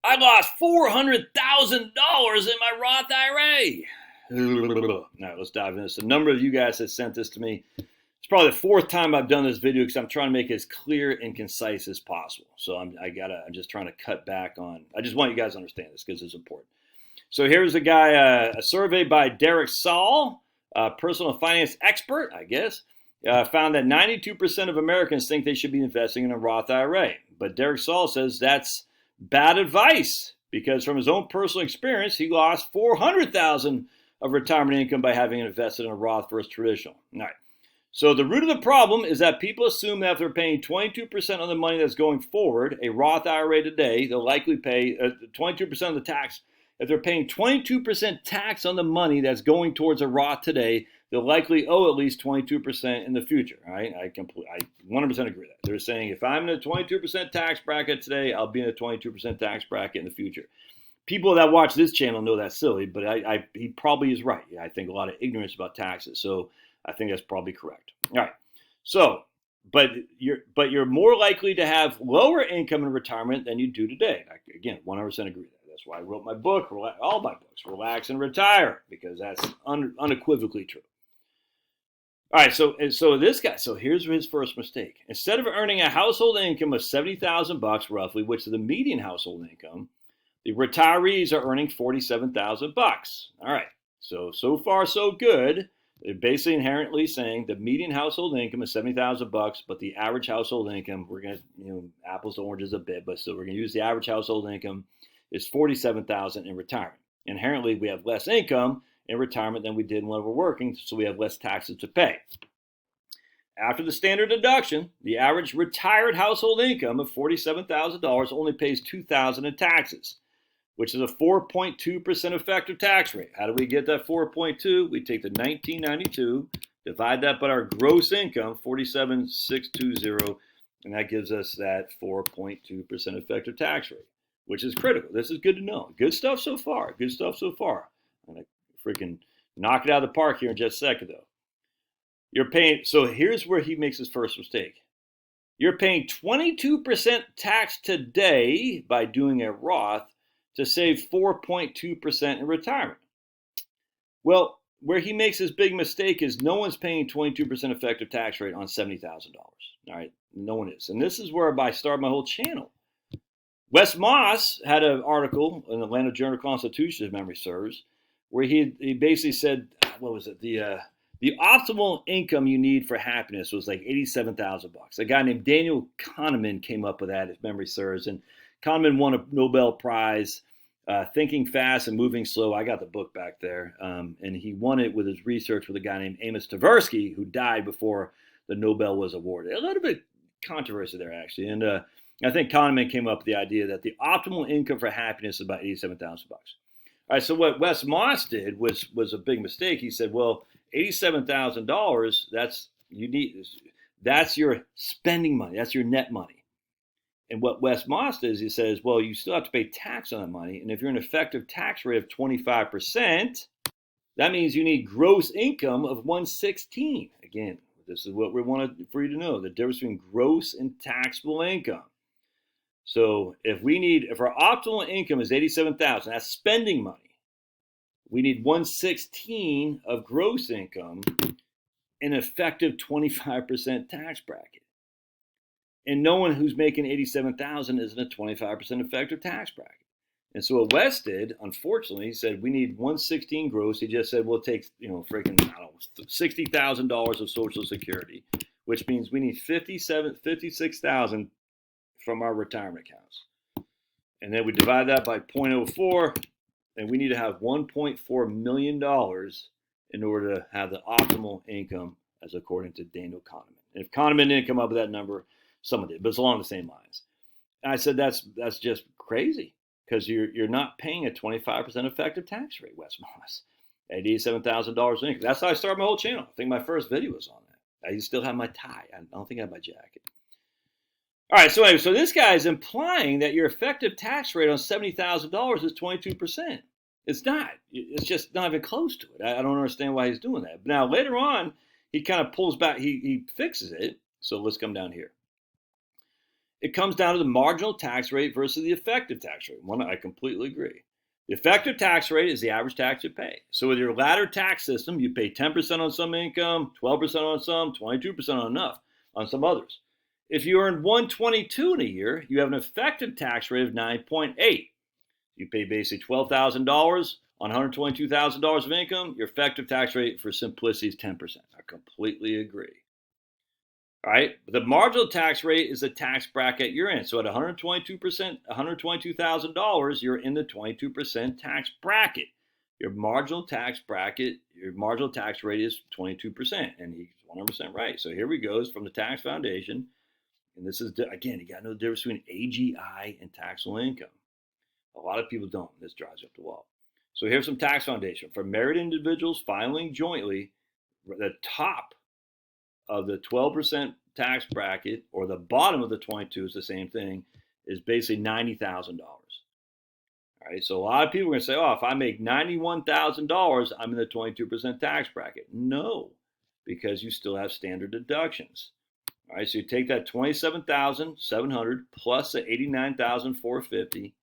I lost $400,000 in my Roth IRA. All right, let's dive into this. A number of you guys have sent this to me. It's probably the fourth time I've done this video because I'm trying to make it as clear and concise as possible. So I'm just trying to cut back on. I just want you guys to understand this because it's important. So here's a guy, a survey by Derek Saul, a personal finance expert, I guess, found that 92% of Americans think they should be investing in a Roth IRA. But Derek Saul says that's bad advice because from his own personal experience, he lost $400,000 of retirement income by having invested in a Roth versus traditional. All right. So the root of the problem is that people assume that if they're paying 22% on the money that's going forward, a Roth IRA today, they'll likely pay 22% of the tax. If they're paying 22% tax on the money that's going towards a Roth today, they'll likely owe at least 22% in the future. All right? I 100% agree with that. They're saying if I'm in a 22% tax bracket today, I'll be in a 22% tax bracket in the future. People that watch this channel know that's silly, but he probably is right. I think a lot of ignorance about taxes. So I think that's probably correct. All right. So, but you're more likely to have lower income in retirement than you do today. Again, 100% agree with that. That's why I wrote my book, all my books, Relax and Retire, because that's unequivocally true. All right, so this guy, so here's his first mistake. Instead of earning a household income of $70,000 roughly, which is the median household income, the retirees are earning $47,000. All right, so far so good. They're basically inherently saying the median household income is $70,000, but the average household income, we're going to, apples to oranges a bit, but still we're going to use the average household income is $47,000 in retirement. Inherently, we have less income in retirement than we did when we were working, so we have less taxes to pay. After the standard deduction, the average retired household income of $47,000 only pays $2,000 in taxes, which is a 4.2% effective tax rate. How do we get that 4.2? We take the 1992, divide that by our gross income, 47,620, and that gives us that 4.2% effective tax rate, which is critical. This is good to know. Good stuff so far. Good stuff so far. I'm going to freaking knock it out of the park here in just a second, though. You're paying, so here's where he makes his first mistake. You're paying 22% tax today by doing a Roth to save 4.2% in retirement. Well, where he makes his big mistake is no one's paying 22% effective tax rate on $70,000. All right, no one is. And this is where I started my whole channel. Wes Moss had an article in the Atlanta Journal-Constitution, if memory serves, where he basically said, what was it? The optimal income you need for happiness was like $87,000. A guy named Daniel Kahneman came up with that, if memory serves. And Kahneman won a Nobel Prize, Thinking Fast and Moving Slow. I got the book back there. And he won it with his research with a guy named Amos Tversky, who died before the Nobel was awarded. A little bit controversy there, actually. And I think Kahneman came up with the idea that the optimal income for happiness is about $87,000. All right, so what Wes Moss did was a big mistake. He said, well, $87,000, that's your spending money. That's your net money. And what Wes Moss does, he says, well, you still have to pay tax on that money. And if you're an effective tax rate of 25%, that means you need gross income of 116. Again, this is what we want for you to know, the difference between gross and taxable income. So if our optimal income is $87,000, that's spending money. We need 116 of gross income, an effective 25% tax bracket. And no one who's making $87,000 is in a 25% effective tax bracket. And so what Wes did, unfortunately, he said we need 116 gross. He just said, well, it takes, $60,000 of Social Security, which means we need $56,000 from our retirement accounts. And then we divide that by 0.04, and we need to have $1.4 million in order to have the optimal income as according to Daniel Kahneman. And if Kahneman didn't come up with that number, someone did, but it's along the same lines. And I said, that's just crazy because you're not paying a 25% effective tax rate, Wes Moss, at $87,000 income. That's how I started my whole channel. I think my first video was on that. I still have my tie. I don't think I have my jacket. All right, so anyway, so this guy is implying that your effective tax rate on $70,000 is 22%. It's not. It's just not even close to it. I don't understand why he's doing that. But now later on, he kind of pulls back. He fixes it. So let's come down here. It comes down to the marginal tax rate versus the effective tax rate. One, I completely agree. The effective tax rate is the average tax you pay. So with your ladder tax system, you pay 10% on some income, 12% on some, 22% on enough, on some others. If you earn 122 in a year, you have an effective tax rate of 9.8. You pay basically $12,000 on $122,000 of income. Your effective tax rate, for simplicity, is 10%. I completely agree. All right, the marginal tax rate is the tax bracket you're in. So at 122%, $122,000, you're in the 22% tax bracket. Your marginal tax bracket, your marginal tax rate is 22%, and he's 100% right. So here we go from the tax foundation, and this is, again, you got to know the difference between AGI and taxable income. A lot of people don't. This drives you up the wall. So here's some tax foundation. For married individuals filing jointly, the top of the 12% tax bracket, or the bottom of the 22 is the same thing, is basically $90,000. All right, so a lot of people are going to say, oh, if I make $91,000, I'm in the 22% tax bracket. No, because you still have standard deductions. All right, so you take that $27,700 plus the $89,450,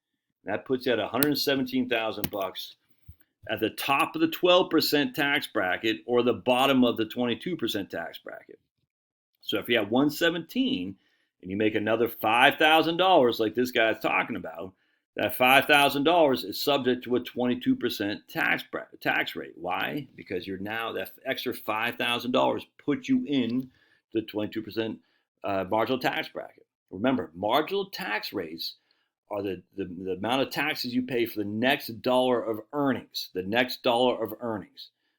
that puts you at $117,000 at the top of the 12% tax bracket or the bottom of the 22% tax bracket. So if you have 117 and you make another $5,000 like this guy's talking about, that $5,000 is subject to a 22% tax rate. Why? Because you're now, that extra $5,000 puts you in the 22% marginal tax bracket. Remember, marginal tax rates are the amount of taxes you pay for the next dollar of earnings,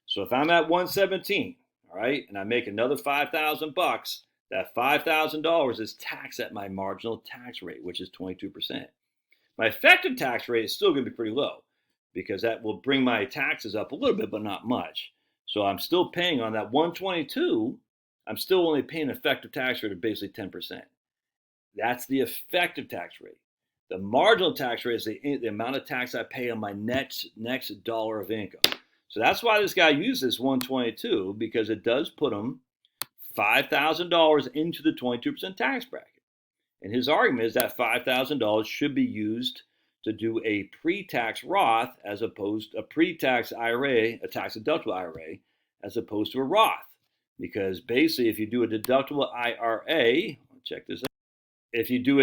So if I'm at 117, all right, and I make another $5,000, that $5,000 is taxed at my marginal tax rate, which is 22%. My effective tax rate is still going to be pretty low because that will bring my taxes up a little bit, but not much. So I'm still paying on that 122, I'm still only paying an effective tax rate of basically 10%. That's the effective tax rate. The marginal tax rate is the amount of tax I pay on my next dollar of income. So that's why this guy uses 122, because it does put him $5,000 into the 22% tax bracket. And his argument is that $5,000 should be used to do a pre-tax Roth as opposed to a pre-tax IRA, a tax-deductible IRA, as opposed to a Roth. Because basically, if you do a deductible IRA, check this out. If you do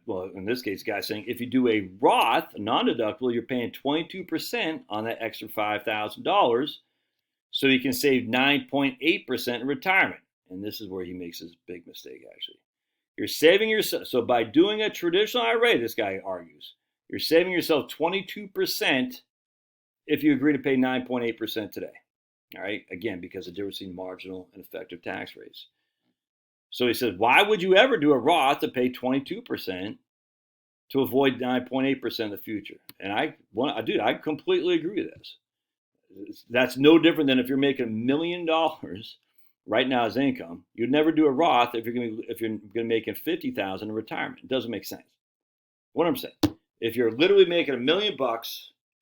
well, in this case, the guy's saying if you do a Roth, a non-deductible, you're paying 22% on that extra $5,000, so you can save 9.8% in retirement. And this is where he makes his big mistake, actually. You're saving yourself, so by doing a traditional IRA, this guy argues, you're saving yourself 22% if you agree to pay 9.8% today. All right, again, because of the difference between marginal and effective tax rates. So he says, why would you ever do a Roth to pay 22% to avoid 9.8% in the future? And I completely agree with this. That's no different than if you're making $1 million right now as income. You'd never do a Roth if you're going to be making $50,000 in retirement. It doesn't make sense. What I'm saying, if you're literally making $1 million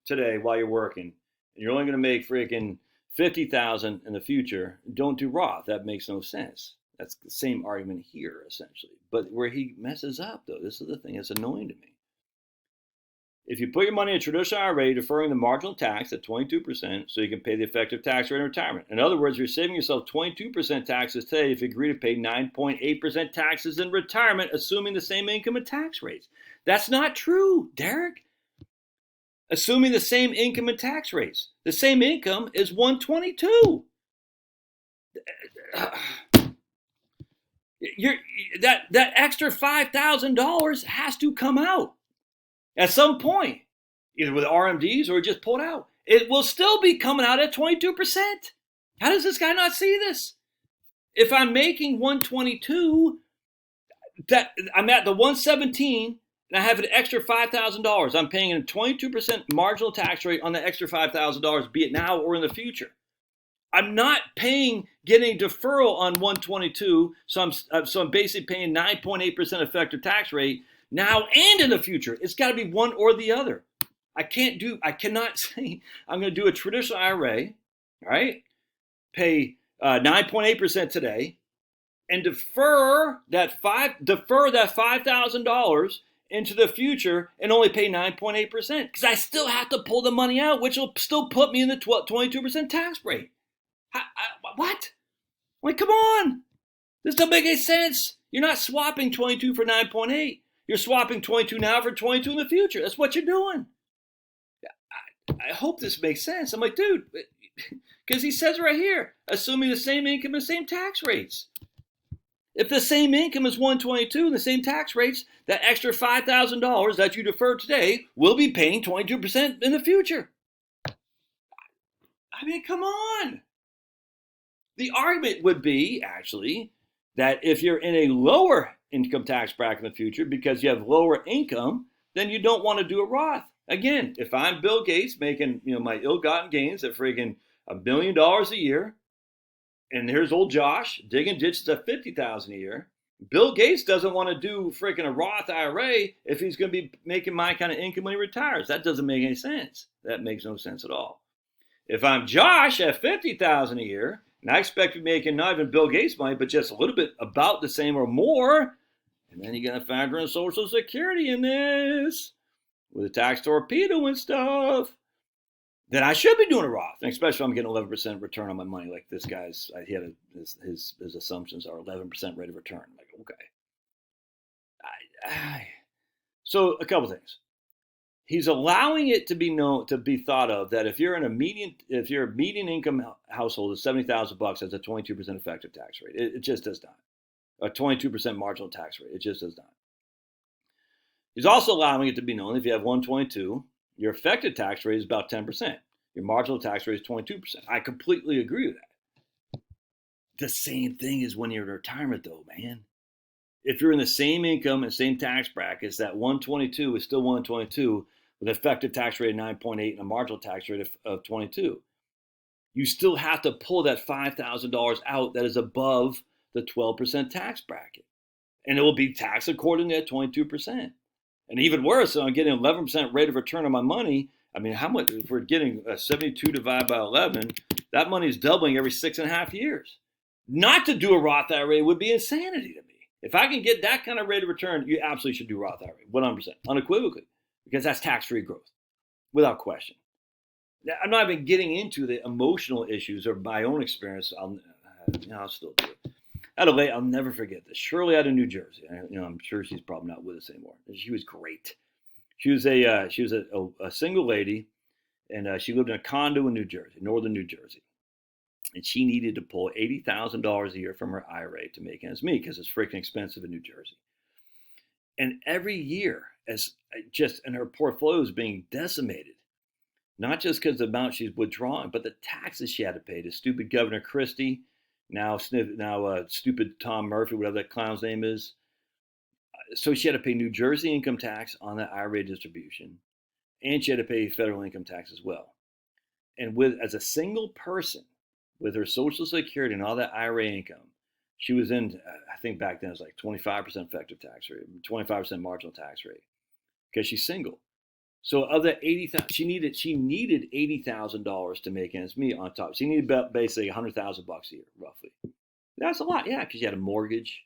today while you're working, and you're only going to make freaking $50,000 in the future, don't do Roth. That makes no sense. That's the same argument here, essentially. But where he messes up, though, this is the thing that's annoying to me. If you put your money in a traditional IRA, deferring the marginal tax at 22%, so you can pay the effective tax rate in retirement. In other words, you're saving yourself 22% taxes today if you agree to pay 9.8% taxes in retirement, assuming the same income and tax rates. That's not true, Derek. Assuming the same income and tax rates. The same income is 122. That extra $5,000 has to come out at some point, either with RMDs or just pulled out. It will still be coming out at 22%. How does this guy not see this? If I'm making 122, that I'm at the 117, and I have an extra $5,000, I'm paying a 22% marginal tax rate on the extra $5,000, be it now or in the future. I'm not getting deferral on 122, so I'm basically paying 9.8% effective tax rate now and in the future. It's got to be one or the other. I cannot say I'm going to do a traditional IRA, all right? Pay 9.8% today, and defer that $5,000 into the future and only pay 9.8% because I still have to pull the money out, which will still put me in the 22% tax rate. What? Like, come on. This doesn't make any sense. You're not swapping 22 for 9.8. You're swapping 22 now for 22 in the future. That's what you're doing. I hope this makes sense. I'm like, dude, because he says right here, assuming the same income and same tax rates. If the same income is 122 and the same tax rates, that extra $5,000 that you defer today will be paying 22% in the future. I mean, come on. The argument would be, actually, that if you're in a lower income tax bracket in the future because you have lower income, then you don't want to do a Roth. Again, if I'm Bill Gates making, my ill-gotten gains at freaking $1 million a year, and here's old Josh digging ditches at $50,000 a year, Bill Gates doesn't want to do freaking a Roth IRA if he's going to be making my kind of income when he retires. That doesn't make any sense. That makes no sense at all. If I'm Josh at $50,000 a year, and I expect to be making not even Bill Gates money, but just a little bit about the same or more, and then you're going to factor in Social Security in this with a tax torpedo and stuff, then I should be doing a Roth, and especially if I'm getting 11% return on my money. Like this guy's, his assumptions are 11% rate of return. I'm like, okay. So a couple things. He's allowing it to be thought of that if you're a median income household of $70,000, that's a 22% effective tax rate. It just does not. A 22% marginal tax rate. It just does not. He's also allowing it to be known if you have 122, your effective tax rate is about 10%. Your marginal tax rate is 22%. I completely agree with that. The same thing is when you're in retirement, though, man. If you're in the same income and same tax brackets, that 122 is still 122 with an effective tax rate of 9.8 and a marginal tax rate of 22. You still have to pull that $5,000 out that is above the 12% tax bracket. And it will be taxed accordingly at 22%. And even worse, so I'm getting 11% rate of return on my money. I mean, how much, if we're getting 72 divided by 11, that money is doubling every 6.5 years. Not to do a Roth IRA would be insanity to me. If I can get that kind of rate of return, you absolutely should do Roth IRA, 100%, unequivocally, because that's tax-free growth, without question. Now, I'm not even getting into the emotional issues or my own experience. I'll still do it. I'll never forget this. Shirley out of New Jersey. I'm sure she's probably not with us anymore. She was great. She was a single lady, and she lived in a condo in New Jersey, northern New Jersey. And she needed to pull $80,000 a year from her IRA to make ends meet because it's freaking expensive in New Jersey. And every year, and her portfolio is being decimated, not just because of the amount she's withdrawing, but the taxes she had to pay to stupid Governor Christie. Now stupid Tom Murphy, whatever that clown's name is. So she had to pay New Jersey income tax on that IRA distribution, and she had to pay federal income tax as well. And as a single person, with her Social Security and all that IRA income, she was in, I think back then it was like 25% effective tax rate, 25% marginal tax rate, because she's single. So of that $80,000, she needed $80,000 to make ends meet on top. She needed about basically $100,000 a year, roughly. That's a lot, yeah, because she had a mortgage,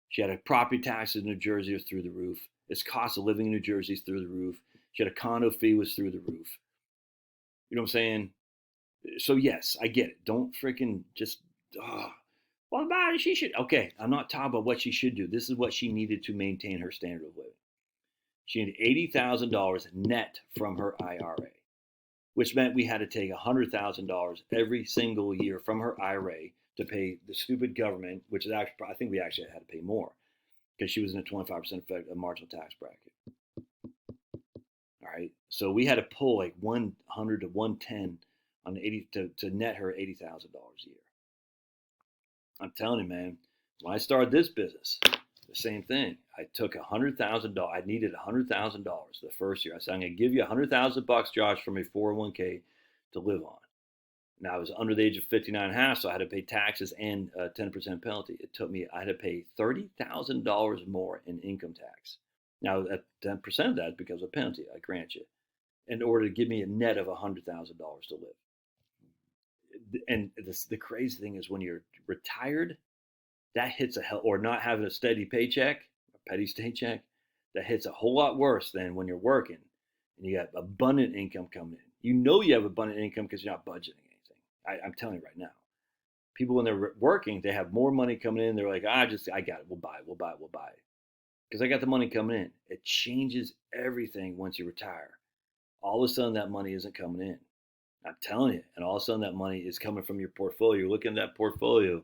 she had a property taxes in New Jersey was through the roof. Its cost of living in New Jersey is through the roof. She had a condo fee was through the roof. You know what I'm saying? So yes, I get it. Don't freaking just. Well, she should. Okay, I'm not talking about what she should do. This is what she needed to maintain her standard of living. She needed $80,000 net from her IRA, which meant we had to take $100,000 every single year from her IRA to pay the stupid government, which is actually, I think we actually had to pay more because she was in a 25% marginal tax bracket. All right, so we had to pull like 100 to 110 on 80 to net her $80,000 a year. I'm telling you, man, when I started this business, the same thing. I took $100,000. I needed $100,000 the first year. I said, I'm going to give you $100,000, Josh, from a 401k to live on. Now I was under the age of 59 and a half, so I had to pay taxes and a 10% penalty. I had to pay $30,000 more in income tax. Now, 10% of that is because of a penalty, I grant you, in order to give me a net of $100,000 to live. And the crazy thing is when you're retired that hits or not having a steady paycheck, a petty paycheck, that hits a whole lot worse than when you're working and you got abundant income coming in. You know you have abundant income because you're not budgeting anything. I'm telling you right now. People, when they're working, they have more money coming in. They're like, I got it. We'll buy it. Because I got the money coming in. It changes everything once you retire. All of a sudden, that money isn't coming in. I'm telling you. And all of a sudden, that money is coming from your portfolio. You're looking at that portfolio.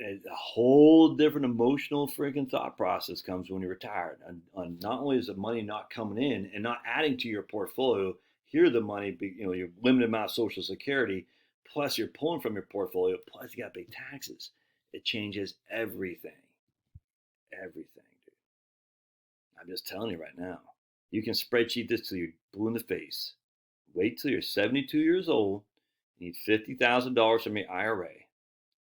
A whole different emotional freaking thought process comes when you're retired. And not only is the money not coming in and not adding to your portfolio, here the money, your limited amount of Social Security, plus you're pulling from your portfolio, plus you got to pay taxes. It changes everything. Everything, dude. I'm just telling you right now. You can spreadsheet this till you're blue in the face. Wait till you're 72 years old. You need $50,000 from your IRA.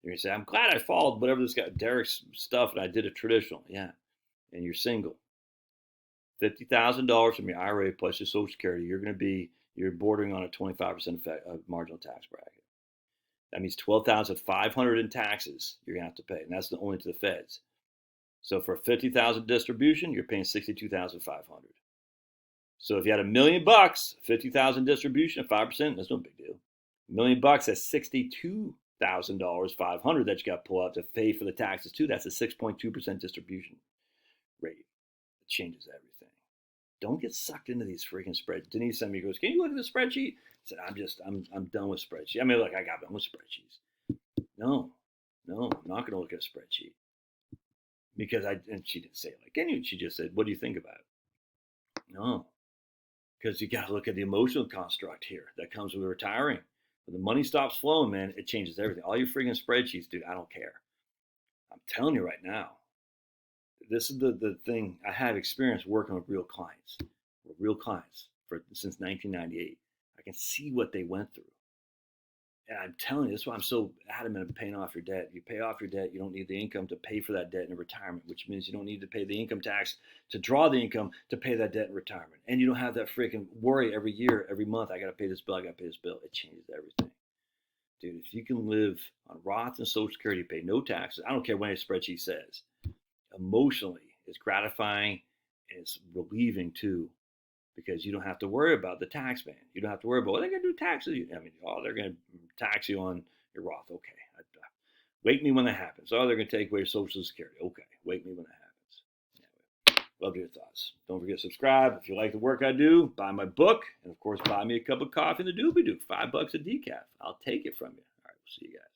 You're going to say, I'm glad I followed whatever this guy, Derek's stuff, and I did it traditional. Yeah. And you're single. $50,000 from your IRA plus your Social Security, you're bordering on a 25% marginal tax bracket. That means $12,500 in taxes you're going to have to pay, and that's only to the feds. So for a $50,000 distribution, you're paying $62,500. So if you had $1 million, $50,000 distribution at 5%, that's no big deal. $1 million, that's $62,500 that you got to pull out to pay for the taxes too. That's a 6.2% distribution rate. It changes everything. Don't get sucked into these freaking spreadsheets. Denise sent me, goes, can you look at the spreadsheet? I said, I'm done with spreadsheets. I mean, look, I got done with spreadsheets. No, I'm not going to look at a spreadsheet. Because and she didn't say it like, can you? She just said, what do you think about it? No, because you got to look at the emotional construct here that comes with retiring. When the money stops flowing, man, it changes everything. All your freaking spreadsheets, dude, I don't care. I'm telling you right now, this is the thing. I have experience working with real clients since 1998. I can see what they went through. And I'm telling you, that's why I'm so adamant of paying off your debt. You pay off your debt, you don't need the income to pay for that debt in retirement, which means you don't need to pay the income tax to draw the income to pay that debt in retirement. And you don't have that freaking worry every year, every month, I got to pay this bill, I got to pay this bill. It changes everything. Dude, if you can live on Roth and Social Security, pay no taxes, I don't care what a spreadsheet says. Emotionally, it's gratifying and it's relieving too. Because you don't have to worry about the tax man. You don't have to worry about, they're going to do taxes. I mean, they're going to tax you on your Roth. Okay. Wake me when that happens. They're going to take away your Social Security. Okay. Wake me when that happens. Anyway, love your thoughts. Don't forget to subscribe. If you like the work I do, buy my book. And of course, buy me a cup of coffee in the doobie-doo. $5 a decaf. I'll take it from you. All right. We'll see you guys.